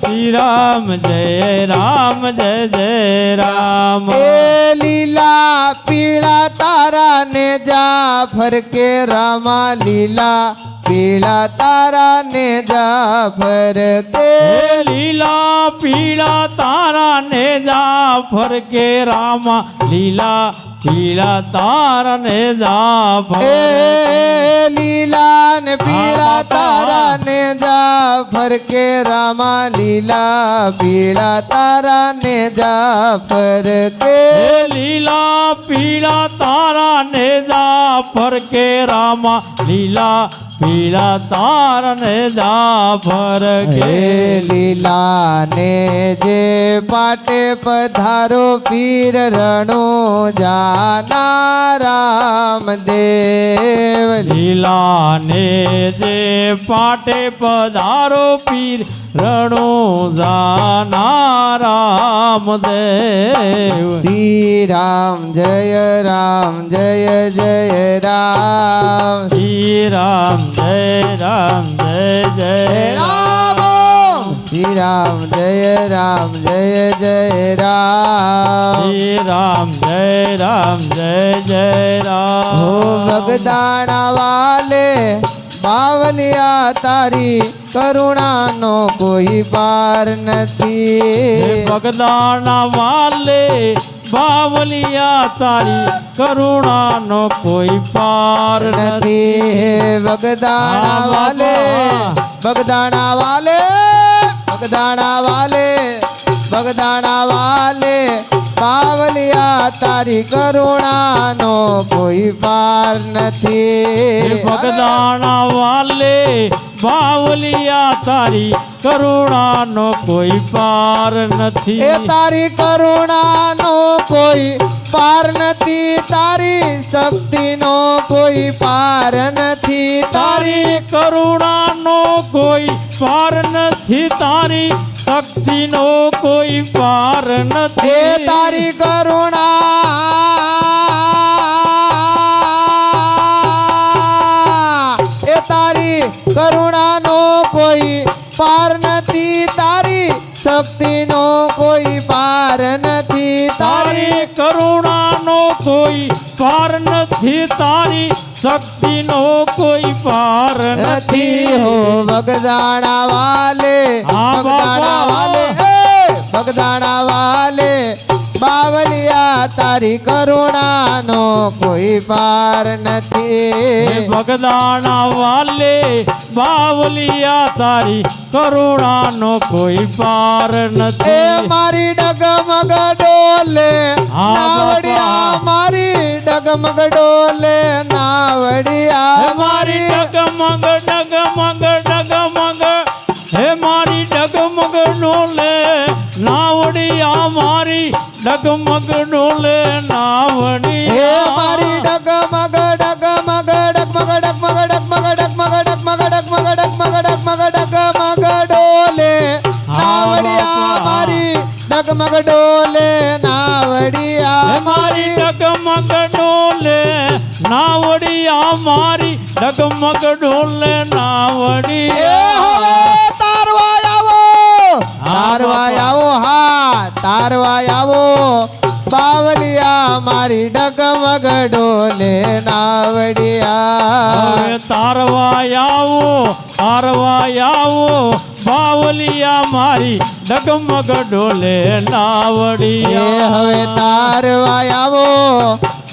શ્રી રામ જય જય રામ। એ લીલા પીળા તારા ને જાફર કે રામા લીલા પીળા તારા ને જાફર કે લીલા પીળા તારા ને જાફર કે રામા લીલા પીળા તારા ને જાફર એ લીલા ને પીળા તારા ને જાફર કે રામા લીલા પીળા તારા ને જાફર કે લીલા પીળા તારા ને જાફર કે રામા લીલા પીળા તારા ને જાફર કે લીલા ને જે પાટે પધારો પીર રણો જાના રામદેવ લીલા ને જે પાટે પધારો પીર રણો જાના રામદેવ। શ્રી રામ જય રામ જય જય રામ શ્રી રામ જય જય રામ શ્રી રામ જય જય રામ શ્રી રામ જય રામ। હો બગદાણા વાલે બાવલિયા તારી કરુણાનો કોઈ પાર નથી। બગદાણા વાલે બાવલિયા તારી કરુણાનો કોઈ પાર નથી। હે બગદાણા વાલે બગદાણા વાલે બગદાણા વાલે બગદાણા વાલે બાવલિયા તારી કરુણાનો કોઈ પાર નથી। બગદાણા વાલે બાવલિયા તારી કરુણાનો કોઈ પાર નથી। એ તારી કરુણાનો કોઈ પાર નથી તારી શક્તિનો કોઈ પાર નથી તારી કરુણાનો કોઈ પાર નથી તારી શક્તિનો કોઈ પાર નથી। એ તારી કરુણા એ તારી કરુણાનો કોઈ પાર નથી તારી શક્તિનો કોઈ પાર નથી તારી કરુણાનો કોઈ પાર નથી તારી શક્તિનો કોઈ પાર નથી। હો બગદાણા વાલે બગદાણા વાલે બગદાણા વાલે બાવલિયા તારી કરુણાનો કોઈ પાર નથી। બગદાણા વાલે બાવલિયા તારી કરુણાનો કોઈ પાર નથી। એ મારી ડગમગ ડોલે નાવડિયા મારી ડગમગ ડોલે નાવડિયા મારી ડગમગ ડગમગ ડગમગ હે મારી ડગમગ ડોલે નાવડિયા મારી ડગમગ ડોલે નાવડિયા હે મારી ડગમગ ડગમગ ડગમગ ડગમગ ડગમગ ડગમગ ડગમગ ડગમગ ડગમગ ડગમગ ડગમગ ડોલે નાવડિયા મારી ડગમગ ડોલે નાવડિયા મારી ડગમગ ડોલે નાવડિયા મારી ડગમગ ડોલે નાવડિયા તારવા આવો હા તારવા આવો બાવલિયા મારી ડગમગ ડોલે નાવડિયા તારવા આવો બાવલિયા મારી ડગમગ ડોલે નાવડિયા। હવે તારવા આવો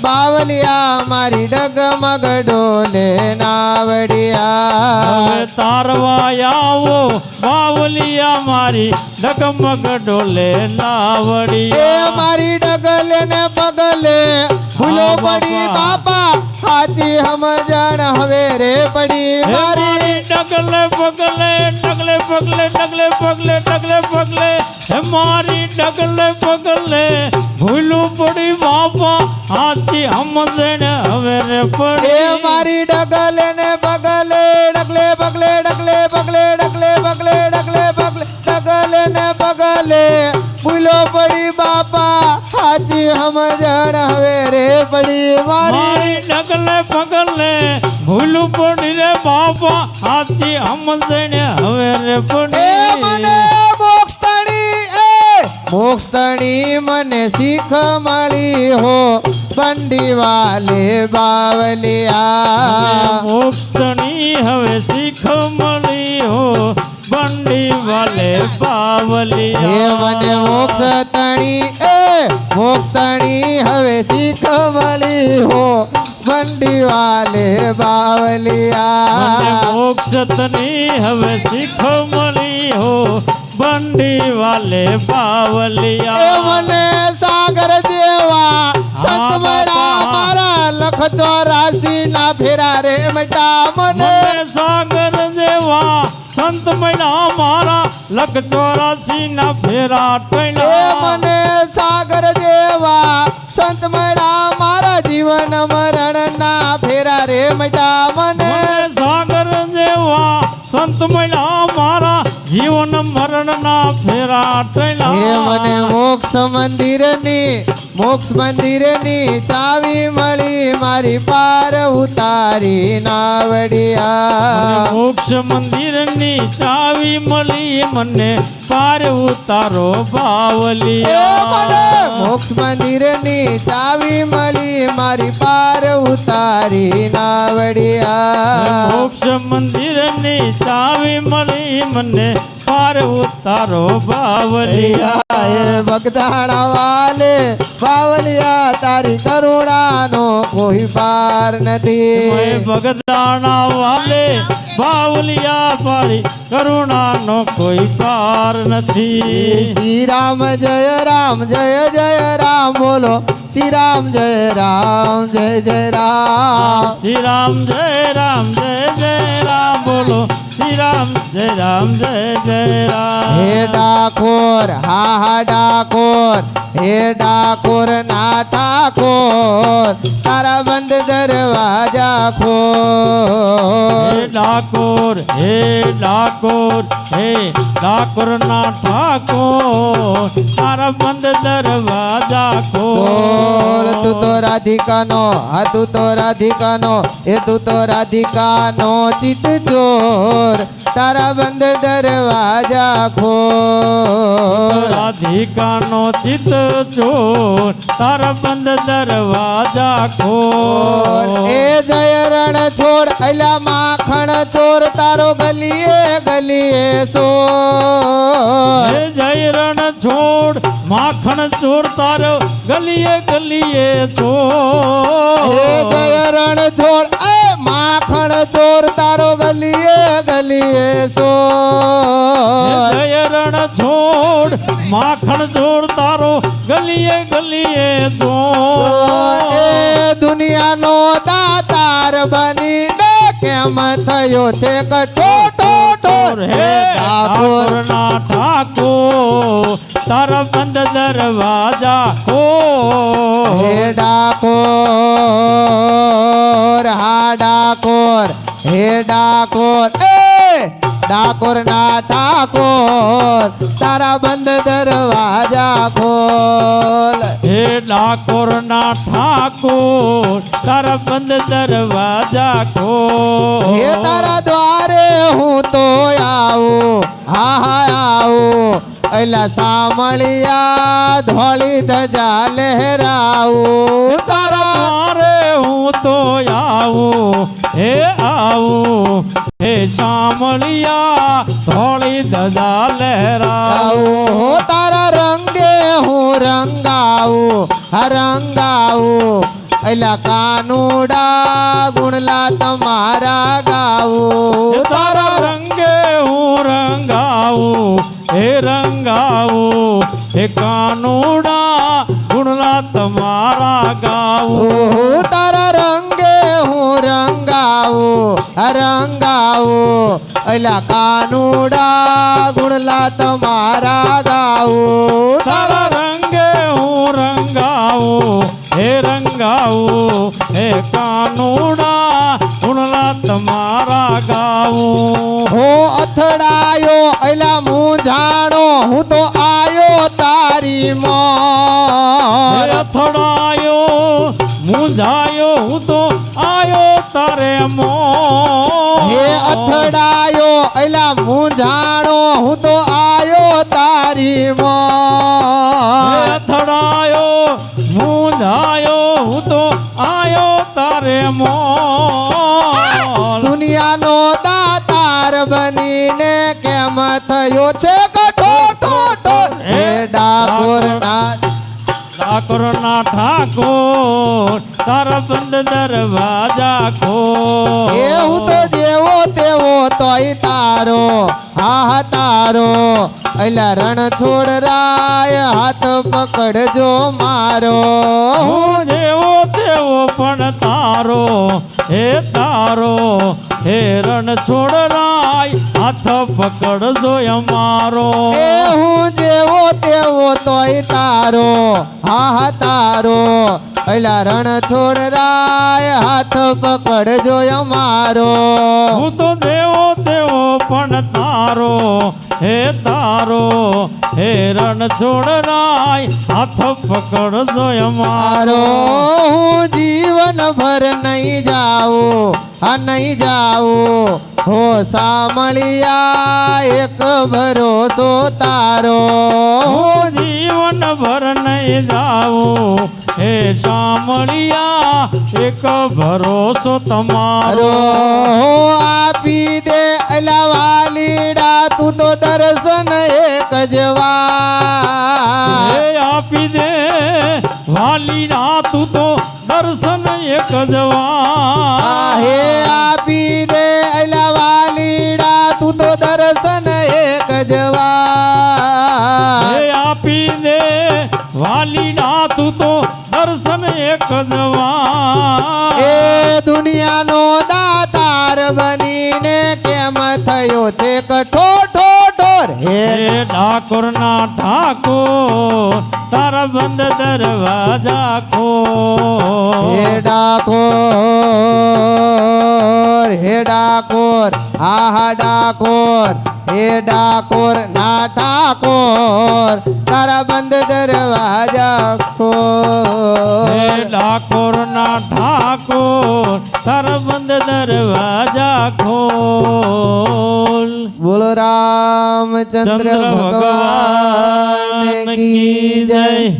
બાવલિયા મારી ડગમગ ડોલે નાવડિયા। તારવા આવો બાવલિયા મારી ડગમગ ડોલે નાવડિયા। મારી ડગલે ને પગલે ભૂલો પડી બાપા સાચી સમજણ હવે રે પડી મારી ડગલે પગલે ડગલે પગલે ડગલે પગલે ડગલે પગલે હે મારી ડગલે પગલે ભૂલું પડી બાપા સાચી સમજણ હવે રે પડી મારી ડગલે ને પગલે ડગલે પગલે ડગલે પગલે ડગલે પગલે ડગલે પગલે ડગલે ને પગલે ભૂલો પડી બાપા સાચી સમજણ હવે રે પડી મારી ડગલે પગલે ભૂલું પડી રે બાપા સાચી સમજણ હવે રે પડી મને મોક્ષ તણી મને શીખ મળી હો બંડી વાલે બાવલિયા મોક્ષની હવે શીખ મળી હો બંડી વાલે હે બાવલિયા મને મોક્ષ તણી મોક્ષ તણી હવે શીખ મળી હો બંડી વાલે મને બાવલિયા મોક્ષની હવે શીખ મળી હો બંડી વાલે એ બાવલિયા મને સાગર જેવા સંત મળ્યા મારા લખ 84 ના ફેરા રે મટા મને મને સાગર જેવા સંત મળ્યા મારા લખ 84 ના ફેરા એ ટળ્યા મને સાગર જેવા સંત મળ્યા મારા જીવન મરણ ના ફેરા રે મટા મને મને સાગર જેવા સંત મળ્યા મારા જીવન મરણ ના ફેરા હે ટળ્યા મને મોક્ષ મંદિરની ચાવી મળી મારી પાર ઉતારી નાવડિયા મોક્ષ મંદિરની ચાવી મળી મને પાર ઉતારો એ મને બાવલિયા મોક્ષ મંદિરની ચાવી મળી મારી પાર ઉતારી નાવડિયા મોક્ષ મંદિરની ચાવી મળી મને પાર ઉતારો બાવલિયા બગદાણા વાલે બાવલિયા તારી કરુણાનો કોઈ પાર નથી બગદાણા વાલે બાવલિયા પારી કરુણાનો કોઈ પાર નથી શ્રી રામ જય રામ જય જય રામ બોલો શ્રી રામ જય રામ જય જય રામ શ્રી રામ જય રામ જય જય રામ બોલો શ્રી રામ જય રામ જય જય રામ હે ડાકોર હા ડાકોર હે ડાકોર ના ઠાકોર તારા બંધ દરવાજા ખોલ હે ડાકોર હે ડાકોર ના ઠાકોર તારા બંધ દરવાજા બોલ તું ખોલ તો રાધિકાનો હા તું તો રાધિકાનો એ તું તો રાધિકાનો ચિત ચોર તારા બંધ દરવાજા ખોલ રાધિકાનો ચિત ચોર તારા બંધ દરવાજા ખોલ એ જય રણ છોડ અલા માખણ ચોર તારો ગલીએ ગલીએ સોર હે જય રણ છોડ માખણ ચોર તારો ગલીએ ગલીએ હે ચોર જય રણ છોડ એ માખણ ચોર તારો ગલીએ ગલીએ સોર જય રણ છોડ માખણ ચોર તારો ગલીએ ગલીએ એ ચોર દુનિયાનો દાતાર બનીને કેમ થયો છે કઠોર હે ઠાકોર ના ઠાકોર તારા બંધ દરવાજા ખોલ હે ડાકોર હા ડાકોર હે ડાકોર ડાકોર ના ઠાકોર તારા બંધ દરવાજા ખોલ હે ડાકોર ના ઠાકોર તારા બંધ દરવાજા ખોલ હે તારા દ્વારે હું તો આવું હા આવું એલા સામળિયા ધોળી ધજા લહેરાવું તારા તારે હું તો આવું હે આવું હે શામળિયા ધોળી ધજા લહેરાવું આવું તારા રંગે હું રંગાવું રંગાવું એલા કાનુડા ગુણલા તમારા ગાવું તારા રંગે હું રંગાવું હે રંગાવું હે કાનુડા ગુણલા તમારા ગાવું ઓહો તારા રંગે હું રંગાવું રંગાવું એલા કાનુડા ગુણલા તમારા ગાવું તારા રંગે હું રંગાવું હે રંગાવું હે કાનુડા ગુણલા તમારા ગાવું હો અથડાયો એલા મૂંઝાણો હું તો આયો તારી મોર અથડાયો મૂંઝાયો હું તો આયો તારે મોર હે અથડાયો એલા મૂંઝાણો હું તો આયો તારી મોર તારે મોલ દુનિયાનો દાતાર બનીને કેમ થયો છે કઠોર હે ડાકોરના ઠાકોરના ઠાકોર તારા બંધ દરવાજા ખોલ એ હું તો જેવો તેવો તોય તારો હા તારો અલા રણ છોડ રાય હાથ પકડજો મારો હું જેવો તેવો પણ તારો હે રણ છોડ રાય હાથ પકડજો અમારો એ હું જેવો તેવો તોય તારો હા તારો અલા રણ છોડ રાય હાથ પકડજો અમારો હું તો દેવો તેવો પણ તારો હે રણ છોડ રાય હાથ પકડજો અમારો મારો હું જીવન ભર નહીં જાઉં નહીં જાઉં હો સામળિયા એક ભરોસો તારો હું જીવન ભર નહીં જાઉં હે સામળિયા એક ભરોસો તમારો હો આપી દે અલા વાલીડા તું તો દર્શન એક જવા હે આપી દે વાલી તું તો દર્શન એક જવા હે આપી દે અલા વાલીડા તું તો દર્શન એક જવા હે આપી દે વાલી તું તો દર્શન એક જવા એ દુનિયાનો દાતાર બનીને કેમ થયો છે કઠોર હે ઠાકોરના ઠાકોર તારા બંધ દરવાજા ખોલ હે ડાકોર આહા ડાકોર હે ડાકોર ના ઠાકોર તારા બંધ દરવાજા ખોલ હે ઠાકોરના ઠાકોર તારા બંધ દરવાજા ખોલ બોલો રામચંદ્ર ચંદ્ર ભગવાન કી જય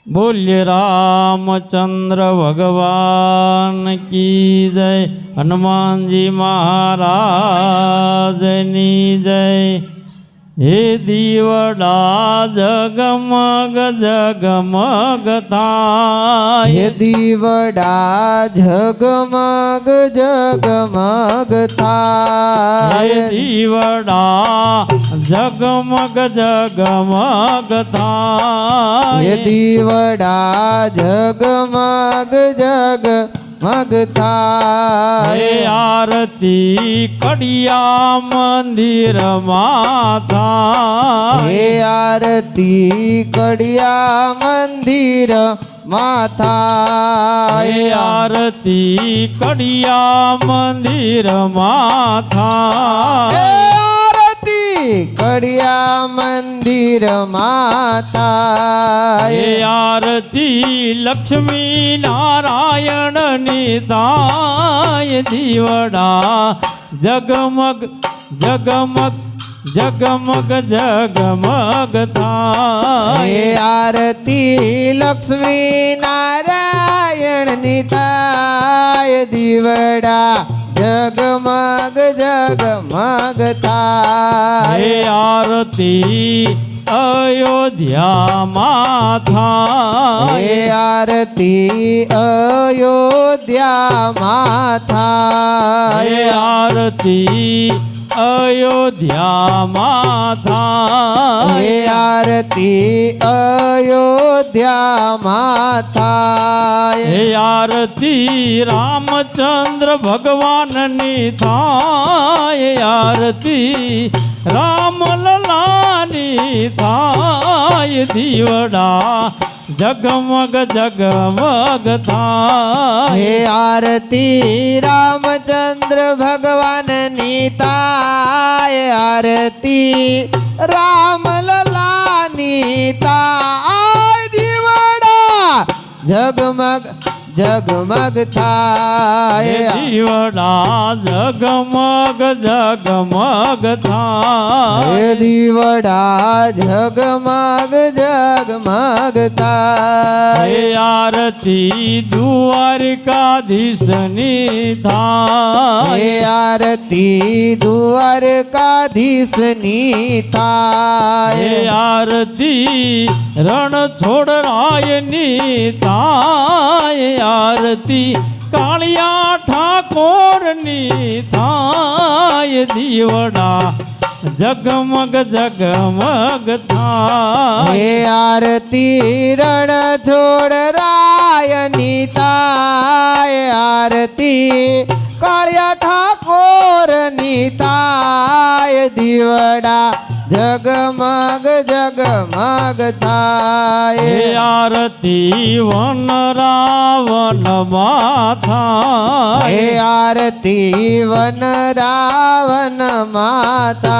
બોલ્ય રામચંદ્ર ભગવાન કી જય હનુમાનજી મહારાજની જય હે દીવડા જગમગ જગમગ હે થાય દીવડા ઝગમગ ઝગમગ હે થાય દીવડા જગમગ જગમગ હે થાય દીવડા ઝગમગ ઝગમગ હે થાય આરતી કડિયા મંદિરમાં હે થાય આરતી કડિયા મંદિર હે માથા આરતી કડિયા મંદિરમાં થાય આરતી કડિયા મંદિર માથા હે આરતી લક્ષ્મી નારાયણની થાય દીવડા જગમગ જગમગ જગમગ જગમગ હે થાય આરતી લક્ષ્મી નારાયણની થાય દીવડા જગમગ જગમગ હે થાય આરતી અયોધ્યામાં હે થાય આરતી અયોધ્યામાં હે થાય આરતી અયોધ્યામાં હે થાય આરતી અયોધ્યામાં થાય હે આરતી રામચંદ્ર ભગવાનની થાય આરતી રામલલાની થાય દીવડા જગમગ જગમગ થાય હે આરતી રામચંદ્ર ભગવાનની થાય આરતી રામલલાની થાય દીવડા જગમગ જગમગ એ થાય દીવડા જગમગ જગમગ હે થાય દીવડા જગમગ જગમગ એ થાય આરતી દ્વારકાધીશની હે થાય આરતી દ્વારકાધીશની એ થાય આરતી રણછોડરાયની થાય આરતી કાળિયા ઠાકોરની થાય દીવડા જગમગ જગમગ થાય હે આરતી રણ છોડ રાયની થાય આરતી કાળિયા ઠાકોરની થાય દીવડા જગમગ જગમગ એ થાય આરતી વન રાવણમાં હે થાય આરતી વન રાવણ એ માતા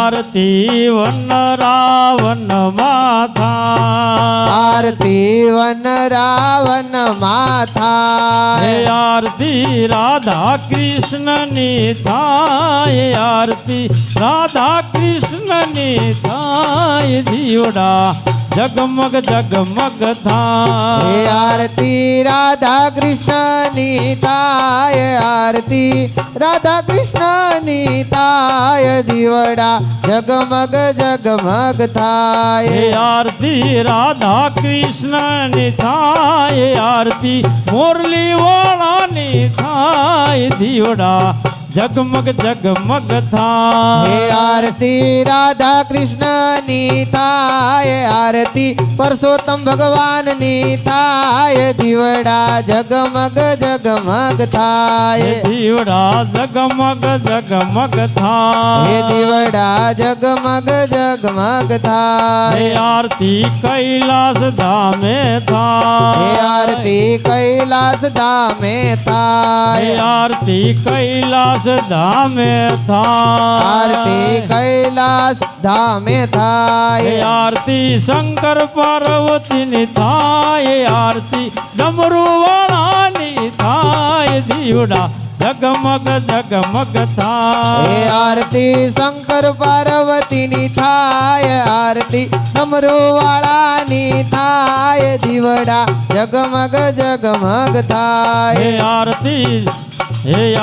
આરતી વન રાવણમાં થાય આરતી વન રાવણ એ માથા આરતી રાધા કૃષ્ણની થાય આરતી રાધા કૃષ્ણની થાય દીવડા જગમગ જગમગ હે થાય આરતી રાધા કૃષ્ણની થાય આરતી રાધા કૃષ્ણની થાય દીવડા જગમગ જગમગ એ થાય આરતી રાધા કૃષ્ણની થાય આરતી મોરલી વાળાની થાય દીવડા જગમગ જગમગ હે થાય આરતી રાધા કૃષ્ણની થાય આરતી પરસોત્તમ ભગવાનની થાય દીવડા જગમગ જગમગ એ થાય દીવડા જગમગ જગમગ હે થાય દીવડા જગમગ જગમગ એ થાય આરતી કૈલાસ ધામે હે થાય આરતી કૈલાસ ધામે એ થાય આરતી કૈલાસ ધામે થાય આરતી કૈલાસ ધામે એ થાય આરતી શંકર પાર્વતીની થાય એ આરતી ડમરુ વાળાની થાય દીવડા જગમગ જગમગ હે થાય આરતી શંકર પાર્વતીની થાય આરતી ડમરુ વાળાની થાય દીવડા જગમગ જગમગ હે થાય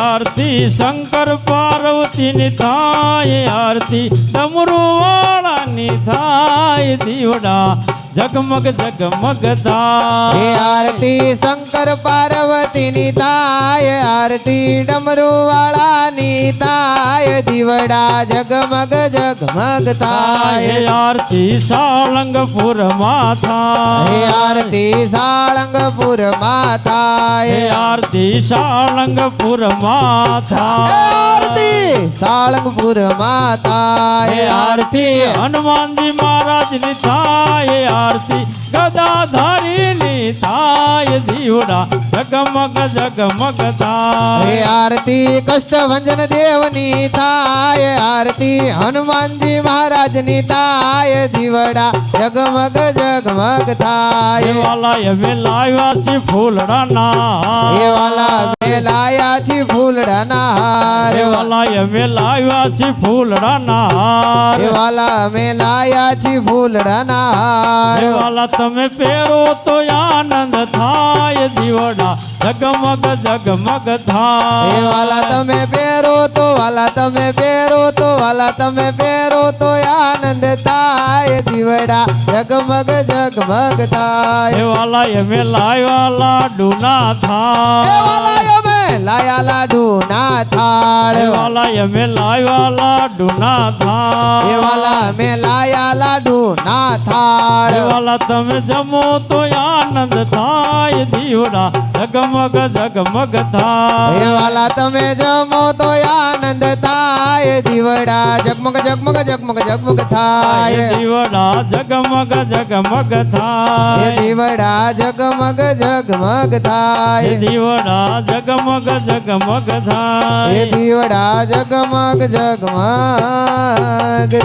આરતી શંકર પાર્વતીની થાય આરતી ડમરુ વાળાની થાય દીવડા જગમગ જગમગ હે થાય આરતી શંકર પાર્વતીની થાય આરતી ડમરુ વાળાની થાય દીવડા જગમગ જગમગ હે થાય આરતી સાળંગપુરમાં હે થાય આરતી સાળંગપુર હે માથાય આરતી સાળંગપુરમાં થાય આરતી સાળંગપુર હે માથાય આરતી હનુમાનજી મહારાજની થાય આરતી ગદાધારીની થાય દીવડા જગમગ જગમગ હે થાય આરતી કષ્ટભંજન દેવની થાય આરતી હનુમાનજી મહારાજની થાય દીવડા જગમગ જગમગ થાય વાલા અમે લાવ્યા છે ફૂલડાના હે વાલા મેલાયા થી ફૂલડાના હાર વાલા અમે લાવ્યા છે ફૂલડાના હે વાલા મેલાયા થી ફૂલડાના હાર વાલા તમે પહેરો તો આનંદ થાય દીવડા જગમગ જગમગ હે થાય વાલા તમે પહેરો તો વાલા તમે પહેરો તો વાલા તમે પહેરો તો આનંદ થાય દીવડા જગમગ જગમગ થાય વાલા અમે લાવ્યા લાડુ ના હે થાય વાલા અમે લાયા લાડુ ના થાળ વાલા અમે લાવ્યા લાડુ ના હે થાય વાલા અમે લાયા લાડુ ના થાળ વાલા તમે જમો તો આનંદ થાય દીવડા જગમગ જગમગ હે થાય વાલા તમે જમો તો આનંદ થાય દીવડા જગમગ જગમગ જગમગ જગમગ થાય દીવડા જગમગ જગમગ હે થાય દીવડા જગમગ જગમગ થાય દીવડા જગમગ જગમગ જગમગ એ થાય દીવડા જગમગ જગમગ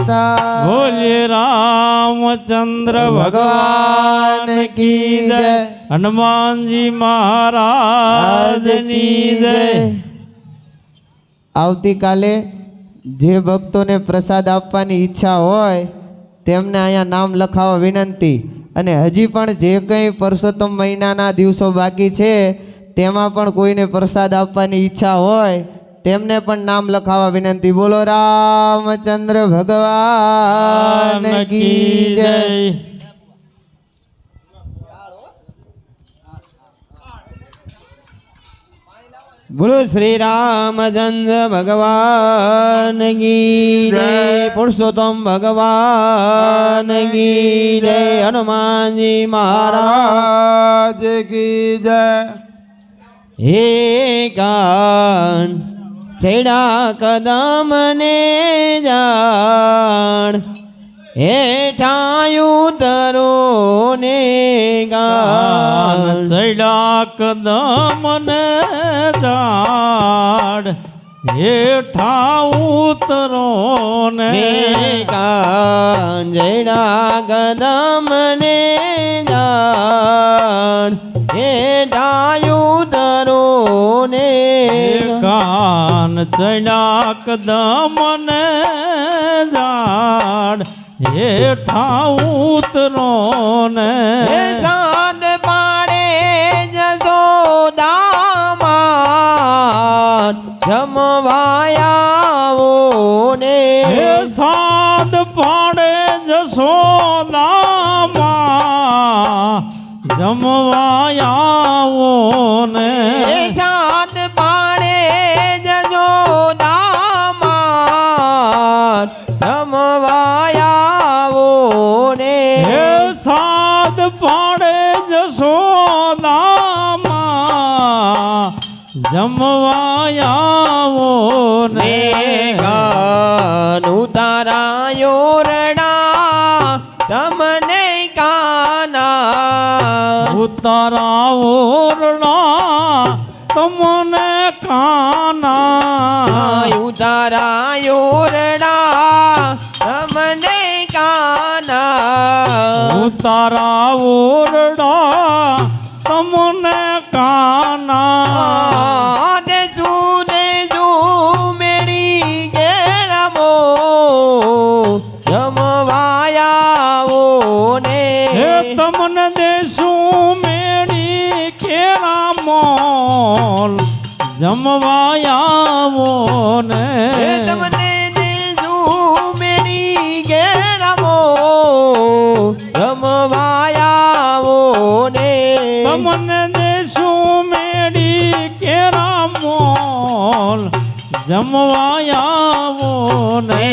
થાય બોલીએ રામચંદ્ર ભગવાન કી જય હનુમાનજી મહારાજની જય આવતીકાલે જે ભક્તોને પ્રસાદ આપવાની ઈચ્છા હોય તેમને અહીંયા નામ લખાવવા વિનંતી અને હજી પણ જે કંઈ પરસોત્તમ મહિનાના દિવસો બાકી છે તેમાં પણ કોઈને પ્રસાદ આપવાની ઈચ્છા હોય તેમને પણ નામ લખાવવા વિનંતી બોલો રામચંદ્ર ભગવાન કી જય બોલો શ્રી રામચંદ્ર ભગવાન કી જય પુરુષોત્તમ ભગવાન કી જય હનુમાનજી મહારાજ કી જય હે કાન છેડા કદમ ને જાણ હેઠાયું તરો ને ગાન સૈડા કદમ ને ઝાડ હેઠા ઉતરો ને કાન છેડા કદમ ને જાણ હેઠાયું તરો ને કાન સૈડા કદમ ને ઝાડ હેઠા ઉતરો ને સાદ પાડે જસોદામાં જમવાયાવો ને હે સાદ પાડે જશોદામાં જમવાયાવો ને સાદ પાડે જસોદામાં જમવાયાવો ને હે સાદ પાડે જશોદામાં જમવાયાવો ને ગાન ઉતારાયો રડા તમને કાના ઉતારા ઓરડા તમને કાના ઉતારાયો રડા તમને કાના ઉતારા ઓરડા તમને કાના દેજુ મેળી ગેરમો જમવાયાવો ને હે તમને દેશું મેળી કેરા મોલ જમવાયાવો ને તમને દેજુ મેળી ગેરમો જમવાયાવો ને તમને દેશું મેળી કેરા મોલ જમવાયાવો ને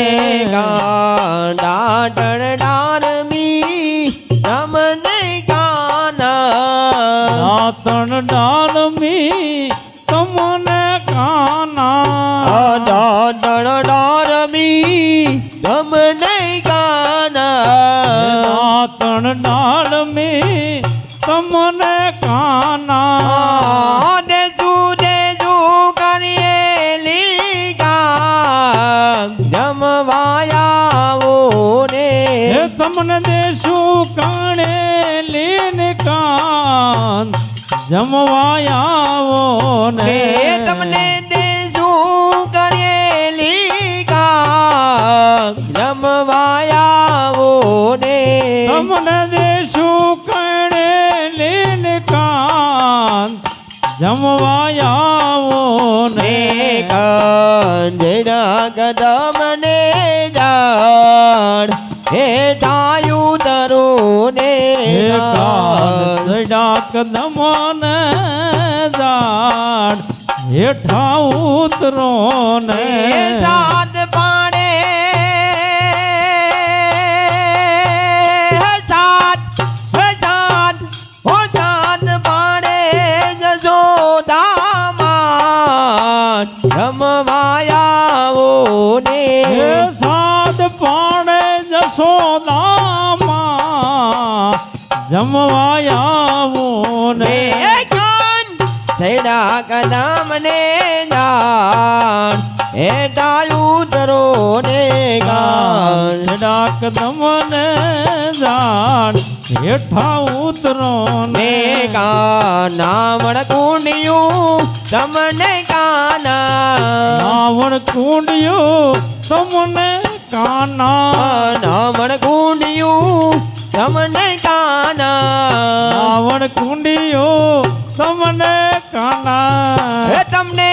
ડાટણ ડારમી તમને કાના દાતણ ડાલમી તમને કાના ડાટણ ડારમી તમને કાના દાતણ ડાલમી તમને કાના દેજુ કરીએ લીગા જમવાયાવો ને હે તમને દેશું કાણે લીન કાન જમવાયાવો ને તમને દેશું કરીએ લીગા જમવાયાવો ને તમને દેશું કાણે લીન કાન જમવાયાવો ને કંજડા કદમ ને જાણ હેઠાયું તરો ને સડા કદમ ને ઝાડ હેઠા ઉતરો ને સાત પાડે સાત પાડે જશોદામાં રમવાયાવો ને સાદ પાડે જશોદામાં જમવાયાવો ને છેડા કદમ ને જાણ હેઠા ઉતરો ને ગાન છેડા કદમ ને જાણ હેઠા ઉતરો ને ગાન નાવણ કુંડિયું તમને કાના નાવણ કુંડિયું તમને કાના નાવણ કુંડિયું તમને કાના નાવણ કુંડિયું તમને કાના હે તમને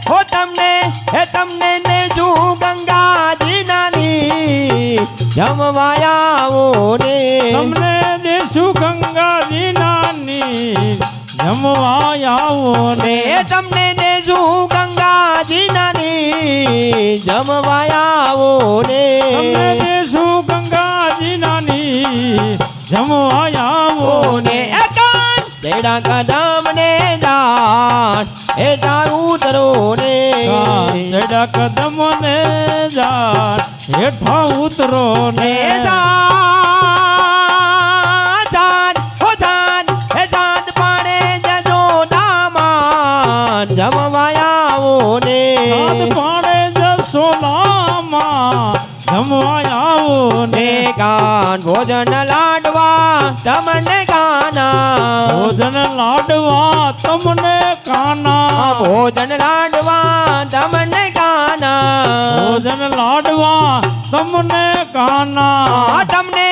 હો તમને હે તમને ને જુ ગંગાજી નાની જમવાયાઓ ને તમને દેશું ગંગાજી નાની જમવા આવો ને તમને દેજુ ગંગાજી નાની જમવાયાઓ ને તમને દેશું ગંગાજી નાની જમવા આવો ને એકાન તેડા કદમ ને જાણ હેઠા ઉતરો ને ચડા કદમ ને જાણ હેઠા ઉતરો ને ચાંદ હો ચાંદ હે ચાંદ પાડે જજો દામાન જમવાયાઓ ને ચાંદ પાડે જસોદામાં જમવા આવો ને કાન ભોજન લાડવા તમને કાના ભોજન લાડવા તમને કાના ભોજન લાડવા તમને કાના ભોજન લાડવા તમને કાના તમને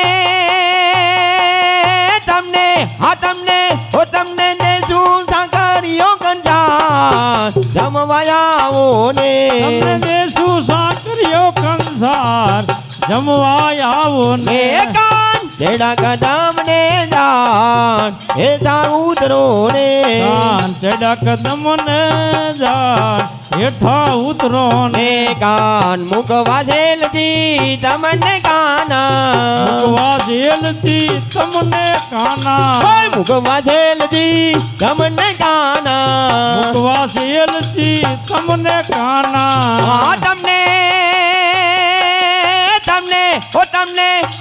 હો તમને ને શું સાકરિયો કંજા જમવાયાઓ ને તમને દેશું સાકરીઓ કંસાર જમવા આવો ને કાન તેડા કદમ ને જાણ હેઠા ઉતરો ને કાન ચડા કદમ ને જાણ હેઠા ઉતરો ને કાન મુકવા જેલથી તમને કાના મુકવા જેલથી તમને કાના મુકવા જેલથી તમને કાના મુકવા જેલથી તમને કાના તમને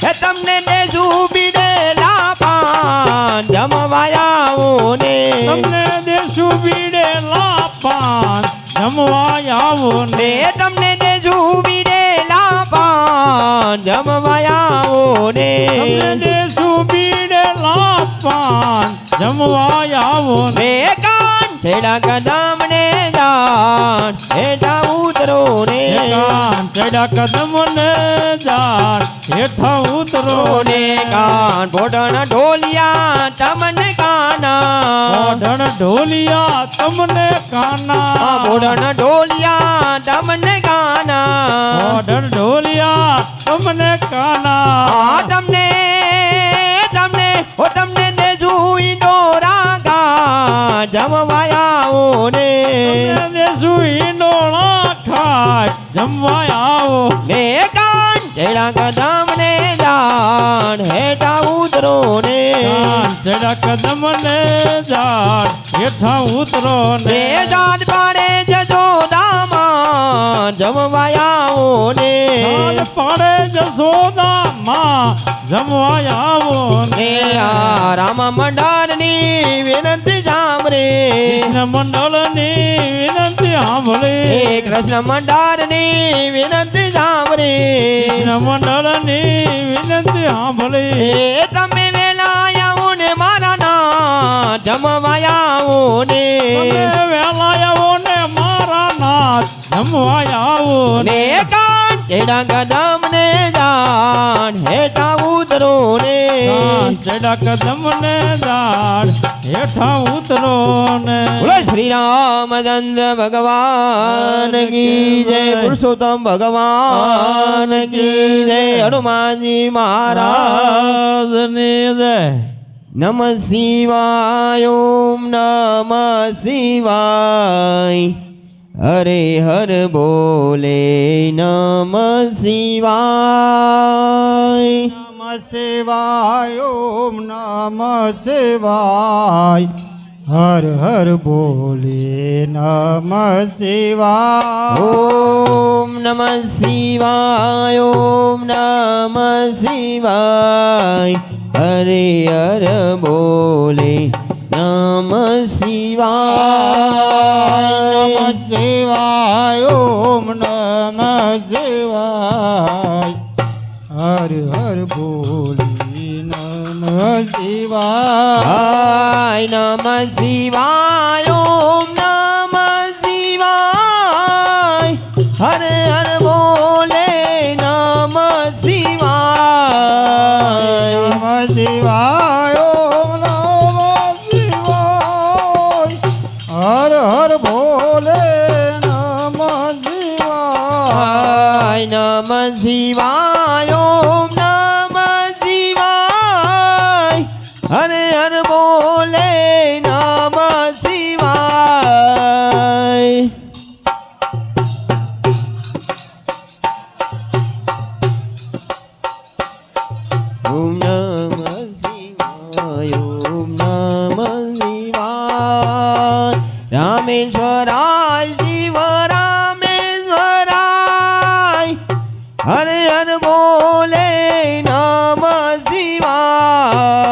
હે તમને દેજુ બીડેલા પાન જમવાયાઓ ને તમને દેશું બીડેલા પાન જમવા આવો ને તમને દેજુ બીડેલા પાન જમવાયાઓ ને તમને દેશું બીડેલા પાન જમવા આવો ને કાન છેડા કદમ ને જાણ હેઠા ઉતરો ને કાન ચડા કદમ ને જાણ હેઠા ઉતરો ને કાન ભોડણ ઢોલિયા તમને કાના ઓઢણ ઢોલિયા તમને કાના ભોડણ ઢોલિયા તમને કાના ઓઢણ ઢોલિયા તમને કાના તમને દેજુ ઈંડોરા ગા જમવાયાઓ ને દેશું ઈંડોળા ખાય જમવા આવો ને કાન છેડા કદમ ને જાણ હેઠા ઉતરો ને ચડા કદમ ને જાણ હેઠા ઉતરો ને જાત પાડે જજો દામા જમવાયાઓ ને પાડે જસોદા માં જમવા આવો ને આ રામ મંડળની વિનંતી સાંભળે કૃષ્ણ મંડળની વિનંતી સાંભળી કૃષ્ણ મંડળની વિનંતી સાંભળે કૃષ્ણ મંડળની વિનંતી સાંભળી તમે વેલા આવો ને મારા ના જમવાયાઓ ને તમે વેલા આવો ને મારા નાથ જમવા આવો ને કાન તેડા કદમ ને જાણ હેઠા ઉતરો ને ચડા કદમ ને જાણ હેઠા ઉતરો ને બોલો શ્રી રામચંદ્ર ભગવાન કી જય પુરુષોત્તમ ભગવાન કી જય હનુમાનજી મહારાજ રાજની જય નમ શિવાય ઓમ નમ શિવાય હરે હર બોલે નમ શિવાય નમઃ શિવાય ઓમ નમઃ શિવાય હર હર બોલે નમઃ શિવાય. ઓમ નમઃ શિવાય. ઓમ નમઃ શિવાય. હરે હર બોલે નમઃ શિવાય. નમઃ શિવાય. ઓમ નમઃ શિવાય. હર હર બોલે નમઃ શિવાય. હાય નમઃ શિવાય. ઓમ નમઃ શિવાય. હર હર બોલે નમઃ શિવાય. નમઃ શિવાય. ઓમ નમઃ શિવાય. હર હર ભોલે નમઃ શિવાય. હાય નમઃ શિવાય. ઓમ નમઃ શિવાય. હર હર બોલે નમઃ શિવાય. ઓમ નમઃ શિવાય. ઓમ નમઃ શિવાય. રામેશ્વરાય શિવ રામેશ્વરાય. હર હર બોલે નમઃ શિવાય.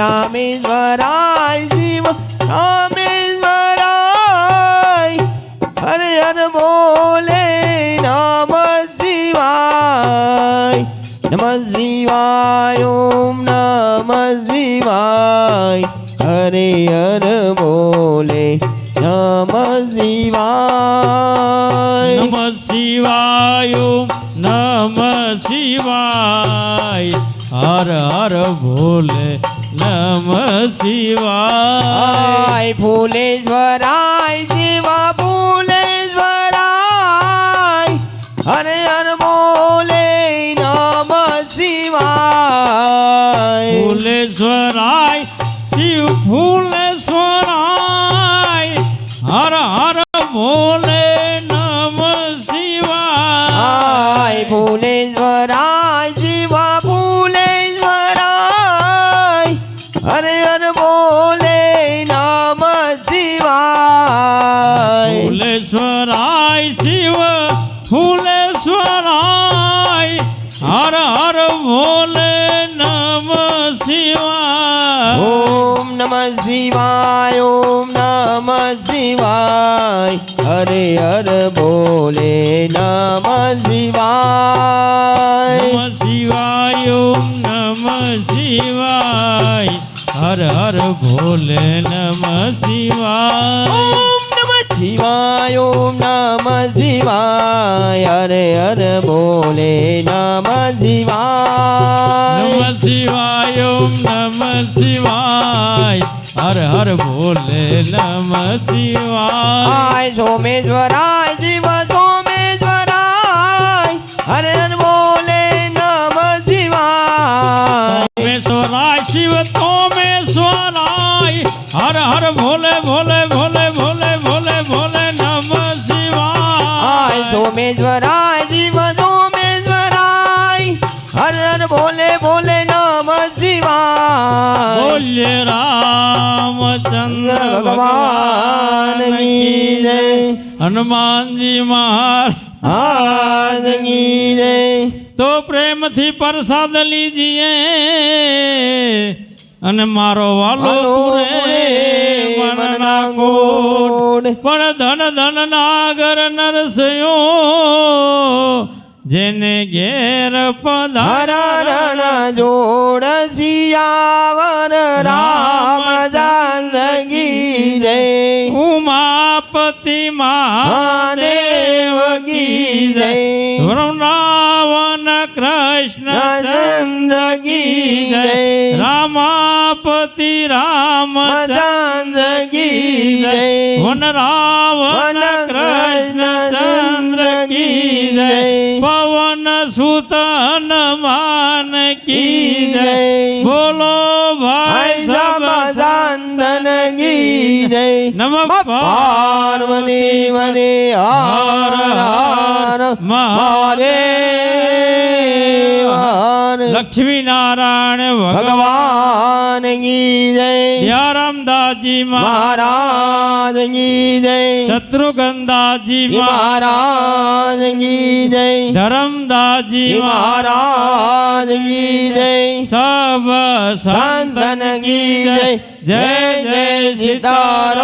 રામેશ્વરાય શિવ રામેશ્વરાય. હર હર બોલે નમઃ શિવાય. નમઃ શિવાય. ઓમ નમઃ શિવાય. હરે હર બોલે નમઃ શિવાય. નમઃ શિવાય. ઓમ નમઃ શિવાય. હર હર ભોલે નમઃ શિવાય. હાય ફૂલેશ્વરાય શિવ ફૂલેશ્વરાય. હર હર બોલે નમઃ શિવાય. ફૂલેશ્વરાય શિવ ફૂલેશ્વરાય. હર હર ભોલે નમઃ શિવાય. હાય ફૂલેશ્વરાય શિવ ફૂલેશ્વરાય. હર હર બોલે નમઃ શિવાય. ફૂલેશ્વરાય શિવ ફૂલેશ્વરાય. હર હર ભોલે નમઃ શિવાય. ઓમ નમઃ શિવાય. ઓમ નમઃ શિવાય. હરે હર બોલે નમઃ શિવાય. નમઃ શિવાય. ઓમ નમઃ શિવાય. હર હર ભોલે નમઃ શિવાય. ઓમ નમઃ શિવાય. ઓમ નમઃ શિવાય. હરે હર બોલે નમઃ શિવાય. નમઃ શિવાય. ઓમ નમઃ શિવાય. હર હર ભોલે નમઃ શિવાય. હાય સોમેશ્વરાય શિવ સોમેશ્વરાય. હરે હર બોલે નમઃ શિવાય. સોમેશ્વરાય શિવ સોમેશ્વરાય. હર હર ભોલે ભોલે ભોલે ભોલે ભોલે ભોલે નમઃ હાય શિવાય. સોમેશ્વરાય શિવ સોમેશ્વરાય. હર હર બોલે બોલે નમઃ શિવાય. બોલ્ય રામચંદ્ર ભગવાન કી જય. હનુમાનજી મહારાજ કી જય. તો પ્રેમથી પ્રસાદ લીજીએ અને મારો વાલો પૂરે મનના ગોળ. પણ ધન ધન નાગર નરસયો જેને ઘેર પધારા હરણ જોડ સિયાવર રામ જાનકી જય. ઉમાપતિ મહાદેવ કી જય. વૃંદાવન કૃષ્ણ ચંદ્ર કી જય. રામાપતિ રામચંદ્ર કી જય. વન રાવણ કૃષ્ણ ચંદ્ર કી જય. પવન સુત હનુમાન કી જય. બોલો ભાઈ સબ સંતન કી જય. નમઃ પાર્વતી વદે હર હર મહાદેવ. લક્ષ્મી નારાયણ ભગવાન ભગવાન કી જય ધ્યારામદાસજી મહારાજ કી જય શત્રુઘ્નદાસજી મહારાજ કી જય ધરમદાસજી મહારાજ કી જય સબ સંતન કી જય જય જય સીતારામ.